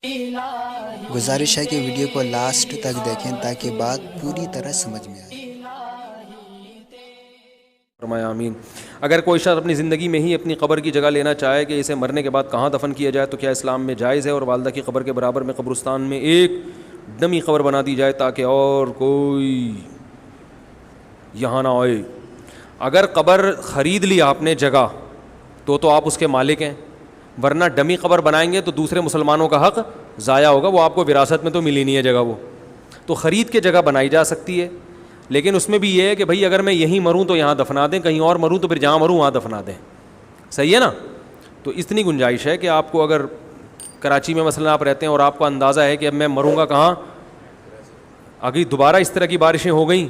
گزارش ہے کہ ویڈیو کو لاسٹ تک دیکھیں تاکہ بات پوری طرح سمجھ میں آئے۔ فرمایا آمین۔ اگر کوئی شخص اپنی زندگی میں ہی اپنی قبر کی جگہ لینا چاہے کہ اسے مرنے کے بعد کہاں دفن کیا جائے تو کیا اسلام میں جائز ہے؟ اور والدہ کی قبر کے برابر میں قبرستان میں ایک ڈمی قبر بنا دی جائے تاکہ اور کوئی یہاں نہ آئے۔ اگر قبر خرید لی آپ نے جگہ تو آپ اس کے مالک ہیں، ورنہ ڈمی قبر بنائیں گے تو دوسرے مسلمانوں کا حق ضائع ہوگا، وہ آپ کو وراثت میں تو ملی نہیں ہے جگہ، وہ تو خرید کے جگہ بنائی جا سکتی ہے، لیکن اس میں بھی یہ ہے کہ بھائی اگر میں یہیں مروں تو یہاں دفنا دیں، کہیں اور مروں تو پھر جہاں مروں وہاں دفنا دیں، صحیح ہے نا؟ تو اتنی گنجائش ہے کہ آپ کو اگر کراچی میں مثلا آپ رہتے ہیں اور آپ کو اندازہ ہے کہ اب میں مروں گا کہاں، اگر دوبارہ اس طرح کی بارشیں ہو گئیں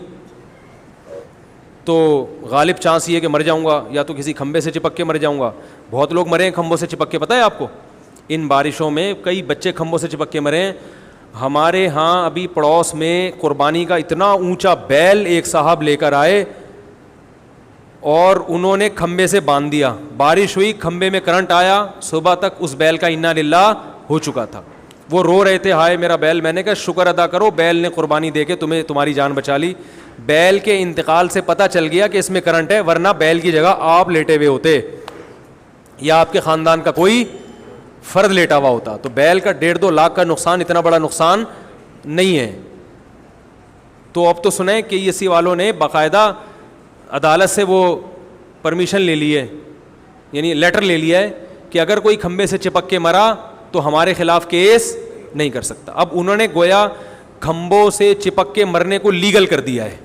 تو غالب چانس یہ ہے کہ مر جاؤں گا، یا تو کسی کھمبے سے چپک کے مر جاؤں گا۔ بہت لوگ مرے ہیں کھمبوں سے چپک کے، پتہ ہے آپ کو؟ ان بارشوں میں کئی بچے کھمبوں سے چپک کے مرے ہیں۔ ہمارے ہاں ابھی پڑوس میں قربانی کا اتنا اونچا بیل ایک صاحب لے کر آئے اور انہوں نے کھمبے سے باندھ دیا، بارش ہوئی، کھمبے میں کرنٹ آیا، صبح تک اس بیل کا انا للہ ہو چکا تھا۔ وہ رو رہے تھے، ہائے میرا بیل۔ میں نے کہا شکر ادا کرو، بیل نے قربانی دے کے تمہاری جان بچا لی۔ بیل کے انتقال سے پتہ چل گیا کہ اس میں کرنٹ ہے، ورنہ بیل کی جگہ آپ لیٹے ہوئے ہوتے یا آپ کے خاندان کا کوئی فرد لیٹا ہوا ہوتا۔ تو بیل کا 1.5-2 لاکھ کا نقصان اتنا بڑا نقصان نہیں ہے۔ تو اب تو سنیں کہ اسی والوں نے باقاعدہ عدالت سے وہ پرمیشن لے لی ہے، یعنی لیٹر لے لیا ہے کہ اگر کوئی کھمبے سے چپک کے مرا تو ہمارے خلاف کیس نہیں کر سکتا۔ اب انہوں نے گویا کھمبوں سے چپک کے مرنے کو لیگل کر دیا ہے۔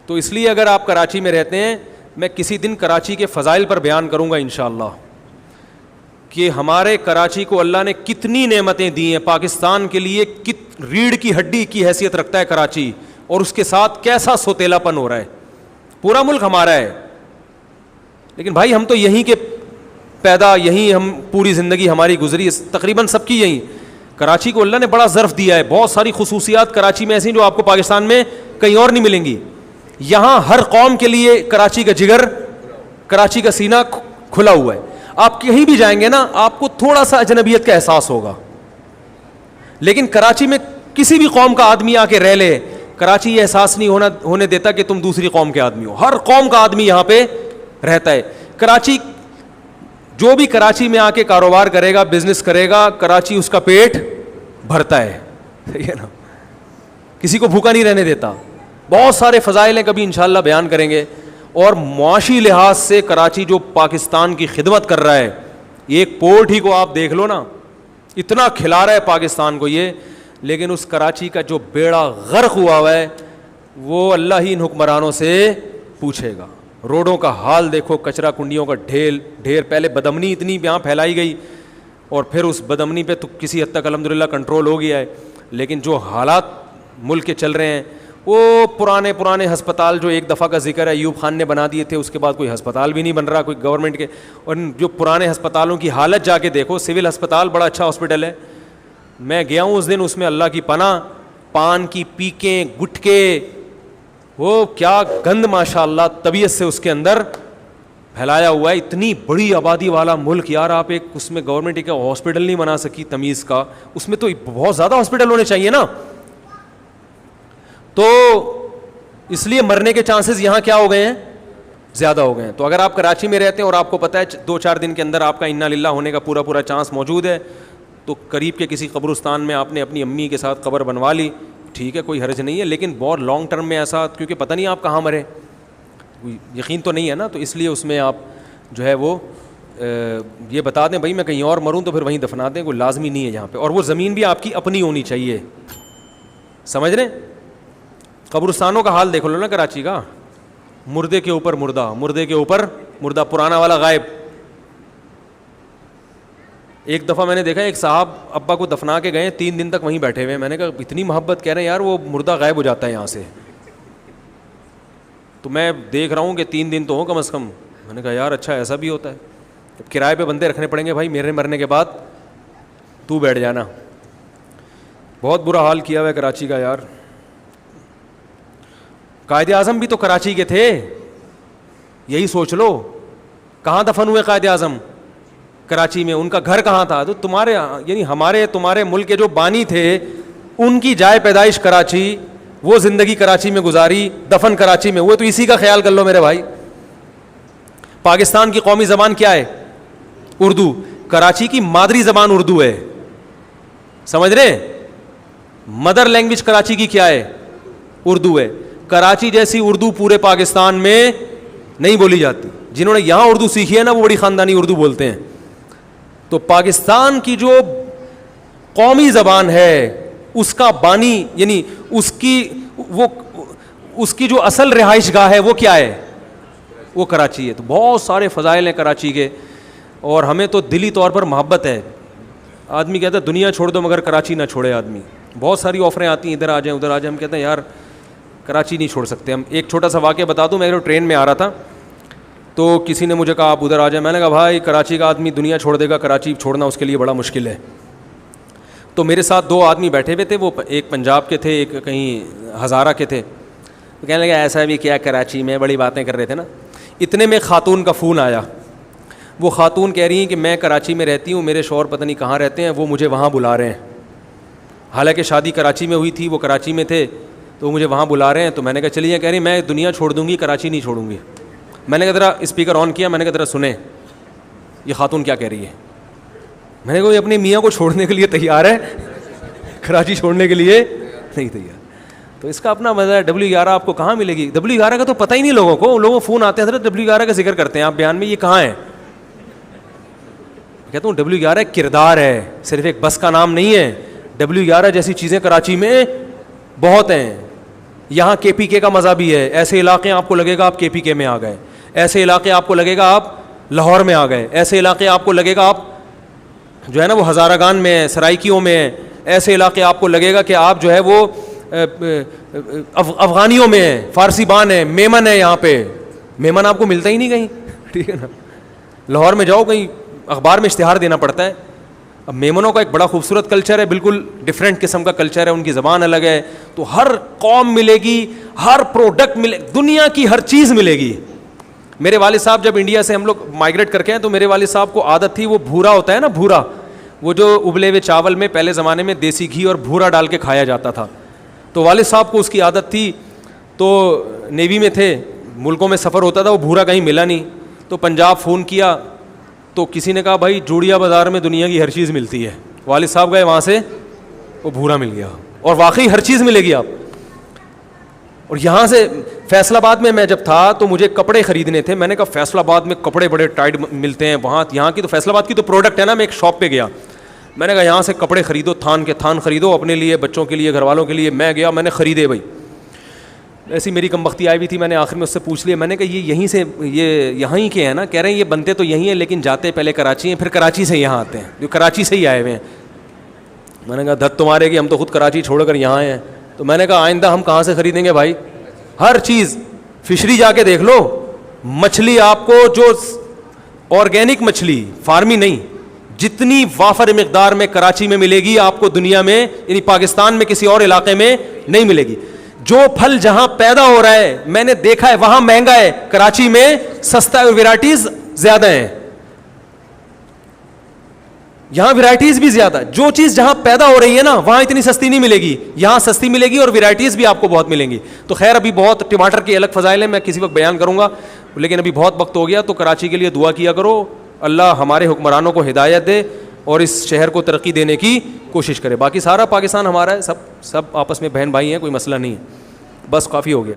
تو اس لیے اگر آپ کراچی میں رہتے ہیں، میں کسی دن کراچی کے فضائل پر بیان کروں گا انشاءاللہ کہ ہمارے کراچی کو اللہ نے کتنی نعمتیں دی ہیں، پاکستان کے لیے ریڑھ کی ہڈی کی حیثیت رکھتا ہے کراچی، اور اس کے ساتھ کیسا سوتیلا پن ہو رہا ہے۔ پورا ملک ہمارا ہے، لیکن بھائی ہم تو یہیں کے پیدا، یہیں ہم پوری زندگی ہماری گزری، تقریباً سب کی یہیں۔ کراچی کو اللہ نے بڑا ظرف دیا ہے، بہت ساری خصوصیات کراچی میں ایسی جو آپ کو پاکستان میں کہیں اور نہیں ملیں گی۔ یہاں ہر قوم کے لیے کراچی کا جگر، کراچی کا سینہ کھلا ہوا ہے۔ آپ کہیں بھی جائیں گے نا، آپ کو تھوڑا سا اجنبیت کا احساس ہوگا، لیکن کراچی میں کسی بھی قوم کا آدمی آ کے رہ لے، کراچی یہ احساس نہیں ہونے دیتا کہ تم دوسری قوم کے آدمی ہو۔ ہر قوم کا آدمی یہاں پہ رہتا ہے۔ کراچی، جو بھی کراچی میں آ کے کاروبار کرے گا، بزنس کرے گا، کراچی اس کا پیٹ بھرتا ہے، صحیح ہے نا؟ کسی کو بھوکا نہیں رہنے دیتا۔ بہت سارے فضائل ہیں، کبھی انشاءاللہ بیان کریں گے۔ اور معاشی لحاظ سے کراچی جو پاکستان کی خدمت کر رہا ہے، ایک پورٹ ہی کو آپ دیکھ لو نا، اتنا کھلا رہا ہے پاکستان کو یہ، لیکن اس کراچی کا جو بیڑا غرق ہوا ہے وہ اللہ ہی ان حکمرانوں سے پوچھے گا۔ روڈوں کا حال دیکھو، کچرا کنڈیوں کا ڈھیر، پہلے بدامنی اتنی یہاں پھیلائی گئی اور پھر اس بدامنی پہ تو کسی حد تک الحمدللہ کنٹرول ہو گیا ہے، لیکن جو حالات ملک کے چل رہے ہیں، وہ پرانے ہسپتال جو ایک دفعہ کا ذکر ہے ایوب خان نے بنا دیے تھے، اس کے بعد کوئی ہسپتال بھی نہیں بن رہا کوئی گورنمنٹ کے۔ اور جو پرانے ہسپتالوں کی حالت جا کے دیکھو، سول ہسپتال بڑا اچھا ہاسپٹل ہے، میں گیا ہوں اس دن، اس میں اللہ کی پناہ، پان کی پیکیں، گٹکے، وہ کیا گند ماشاءاللہ طبیعت سے اس کے اندر پھیلایا ہوا ہے۔ اتنی بڑی آبادی والا ملک یار، آپ ایک اس میں گورنمنٹ کا ہاسپٹل نہیں بنا سکی تمیز کا، اس میں تو بہت زیادہ ہاسپٹل ہونے چاہیے نا۔ تو اس لیے مرنے کے چانسز یہاں کیا ہو گئے ہیں، زیادہ ہو گئے ہیں۔ تو اگر آپ کراچی میں رہتے ہیں اور آپ کو پتہ ہے 2-4 دن کے اندر آپ کا انا للہ ہونے کا پورا چانس موجود ہے، تو قریب کے کسی قبرستان میں آپ نے اپنی امی کے ساتھ قبر بنوا لی، ٹھیک ہے، کوئی حرج نہیں ہے، لیکن بہت لانگ ٹرم میں ایسا، کیونکہ پتہ نہیں آپ کہاں مرے، یقین تو نہیں ہے نا، تو اس لیے اس میں آپ جو ہے وہ یہ بتا دیں بھائی میں کہیں اور مروں تو پھر وہیں دفنا دیں، کوئی لازمی نہیں ہے یہاں پہ۔ اور وہ زمین بھی آپ کی اپنی ہونی چاہیے، سمجھ رہے ہیں؟ قبرستانوں کا حال دیکھ لو نا کراچی کا، مردے کے اوپر مردہ، مردے کے اوپر مردہ، پرانا والا غائب۔ ایک دفعہ میں نے دیکھا ایک صاحب ابا کو دفنا کے گئے، 3 دن تک وہیں بیٹھے ہوئے، میں نے کہا اتنی محبت، کہہ رہے ہیں یار وہ مردہ غائب ہو جاتا ہے یہاں سے، تو میں دیکھ رہا ہوں کہ 3 دن تو ہو کم از کم، میں نے کہا یار اچھا ایسا بھی ہوتا ہے، اب کرائے پہ بندے رکھنے پڑیں گے بھائی، میرے مرنے کے بعد تو بیٹھ جانا۔ بہت برا حال کیا ہوا ہے کراچی کا یار۔ قائد اعظم بھی تو کراچی کے تھے، یہی سوچ لو، کہاں دفن ہوئے قائد اعظم؟ کراچی میں. ان کا گھر کہاں تھا؟ تو تمہارے یعنی تمہارے ملک کے جو بانی تھے ان کی جائے پیدائش کراچی, وہ زندگی کراچی میں گزاری, دفن کراچی میں ہوئے. تو اسی کا خیال کر لو میرے بھائی. پاکستان کی قومی زبان کیا ہے؟ اردو. کراچی کی مادری زبان اردو ہے, سمجھ رہے ہیں؟ مدر لینگویج کراچی کی کیا ہے؟ اردو ہے. کراچی جیسی اردو پورے پاکستان میں نہیں بولی جاتی. جنہوں نے یہاں اردو سیکھی ہے نا وہ بڑی خاندانی اردو بولتے ہیں. تو پاکستان کی جو قومی زبان ہے اس کا بانی یعنی اس کی جو اصل رہائش گاہ ہے وہ کیا ہے؟ وہ کراچی ہے. تو بہت سارے فضائل ہیں کراچی کے, اور ہمیں تو دلی طور پر محبت ہے. آدمی کہتا ہے دنیا چھوڑ دو مگر کراچی نہ چھوڑے آدمی. بہت ساری آفریں آتی ہیں ادھر آ جائیں ادھر آ جائیں, ہم کہتے ہیں یار کراچی نہیں چھوڑ سکتے ہم. ایک چھوٹا سا واقعہ بتا دوں, میں ٹرین میں آ رہا تھا تو کسی نے مجھے کہا آپ ادھر آ جائیں. میں نے کہا بھائی کراچی کا آدمی دنیا چھوڑ دے گا, کراچی چھوڑنا اس کے لیے بڑا مشکل ہے. تو میرے ساتھ 2 آدمی بیٹھے ہوئے تھے, وہ ایک پنجاب کے تھے ایک کہیں ہزارہ کے تھے. تو کہنے لگا ایسا بھی کیا کراچی میں, بڑی باتیں کر رہے تھے نا. اتنے میں خاتون کا فون آیا. وہ خاتون کہہ رہی ہیں کہ میں کراچی میں رہتی ہوں, میرے شوہر پتہ نہیں کہاں رہتے ہیں, وہ مجھے وہاں بلا رہے ہیں. حالانکہ شادی کراچی میں ہوئی تھی, وہ کراچی میں تھے, تو وہ مجھے وہاں بلا رہے ہیں. تو میں نے کہا چلیے. کہہ رہی میں دنیا چھوڑ دوں گی, کراچی نہیں چھوڑوں گی. میں نے کہا ذرا اسپیکر آن کیا, میں نے کہا ذرا سنیں یہ خاتون کیا کہہ رہی ہے. میں نے کہا یہ اپنے میاں کو چھوڑنے کے لیے تیار ہے, کراچی چھوڑنے کے لیے نہیں تیار. تو اس کا اپنا مزہ ہے. W11 آپ کو کہاں ملے گی؟ W11 کا تو پتہ ہی نہیں لوگوں کو. لوگوں فون آتے ہیں حضرت W11 کا ذکر کرتے ہیں آپ بیان میں, یہ کہاں ہے؟ کہتا ہوں W11 کردار ہے, صرف ایک بس کا نام نہیں ہے. W11 جیسی چیزیں کراچی میں بہت ہیں. یہاں KPK کا مزہ بھی ہے. ایسے علاقے آپ کو لگے گا آپ KPK میں آ گئے, ایسے علاقے آپ کو لگے گا آپ لاہور میں آ گئے, ایسے علاقے آپ کو لگے گا آپ جو ہے نا وہ ہزارہ گان میں, سرائکیوں میں, ایسے علاقے آپ کو لگے گا کہ آپ جو ہے وہ افغانیوں میں ہیں, فارسی بان ہے, میمن ہے. یہاں پہ میمن آپ کو ملتا ہی نہیں کہیں, ٹھیک ہے نا. لاہور میں جاؤ کہیں اخبار میں اشتہار دینا پڑتا ہے. اب میمنوں کا ایک بڑا خوبصورت کلچر ہے, بالکل ڈفرینٹ قسم کا کلچر ہے, ان کی زبان الگ ہے. تو ہر قوم ملے گی, ہر پروڈکٹ ملے, دنیا کی ہر چیز ملے گی. میرے والد صاحب جب انڈیا سے ہم لوگ مائگریٹ کر کے ہیں تو میرے والد صاحب کو عادت تھی, وہ بھورا ہوتا ہے نا, بھورا, وہ جو ابلے ہوئے چاول میں پہلے زمانے میں دیسی گھی اور بھورا ڈال کے کھایا جاتا تھا. تو والد صاحب کو اس کی عادت تھی. تو نیوی میں تھے, ملکوں میں سفر ہوتا تھا, وہ بھورا کہیں ملا نہیں. تو پنجاب فون کیا تو کسی نے کہا بھائی جوڑیا بازار میں دنیا کی ہر چیز ملتی ہے. والد صاحب گئے وہاں سے, وہ بھورا مل گیا, اور واقعی ہر چیز ملے گی آپ. اور یہاں سے فیصل آباد میں جب تھا تو مجھے کپڑے خریدنے تھے. میں نے کہا فیصل آباد میں کپڑے بڑے ٹائٹ ملتے ہیں وہاں, یہاں کی تو فیصل آباد کی تو پروڈکٹ ہے نا. میں ایک شاپ پہ گیا, میں نے کہا یہاں سے کپڑے خریدو, تھان کے تھان خریدو, اپنے لیے, بچوں کے لیے, گھر والوں کے لیے. میں گیا, میں نے خریدے بھائی. ایسی میری کم بختی آئی ہوئی تھی, میں نے آخر میں اس سے پوچھ لیا, میں نے کہا یہ یہیں سے, یہ یہاں ہی کے ہیں نا؟ کہہ رہے ہیں یہ بنتے تو یہیں ہیں لیکن جاتے پہلے کراچی ہیں, پھر کراچی سے یہاں آتے ہیں, جو کراچی سے ہی آئے ہوئے ہیں. میں نے کہا دھت تمہارے کہ ہم تو خود کراچی چھوڑ کر یہاں ہیں. تو میں نے کہا آئندہ ہم کہاں سے خریدیں گے بھائی؟ ہر چیز, فشری جا کے دیکھ لو, مچھلی آپ کو جو آرگینک مچھلی, فارمی نہیں, جتنی وافر مقدار میں کراچی میں ملے گی آپ کو دنیا میں, یعنی پاکستان میں کسی اور علاقے میں نہیں ملے گی. جو پھل جہاں پیدا ہو رہا ہے میں نے دیکھا ہے وہاں مہنگا ہے, کراچی میں سستا ہے, اور ویرائٹیز زیادہ ہیں. یہاں ویرائٹیز بھی زیادہ, جو چیز جہاں پیدا ہو رہی ہے نا وہاں اتنی سستی نہیں ملے گی, یہاں سستی ملے گی اور ویرائٹیز بھی آپ کو بہت ملیں گی. تو خیر ابھی بہت ٹماٹر کے الگ فضائل ہیں, میں کسی وقت بیان کروں گا, لیکن ابھی بہت وقت ہو گیا. تو کراچی کے لیے دعا کیا کرو, اللہ ہمارے حکمرانوں کو ہدایت دے اور اس شہر کو ترقی دینے کی کوشش کرے. باقی سارا پاکستان ہمارا ہے, سب آپس میں بہن بھائی ہیں, کوئی مسئلہ نہیں ہے, بس کافی ہو گیا.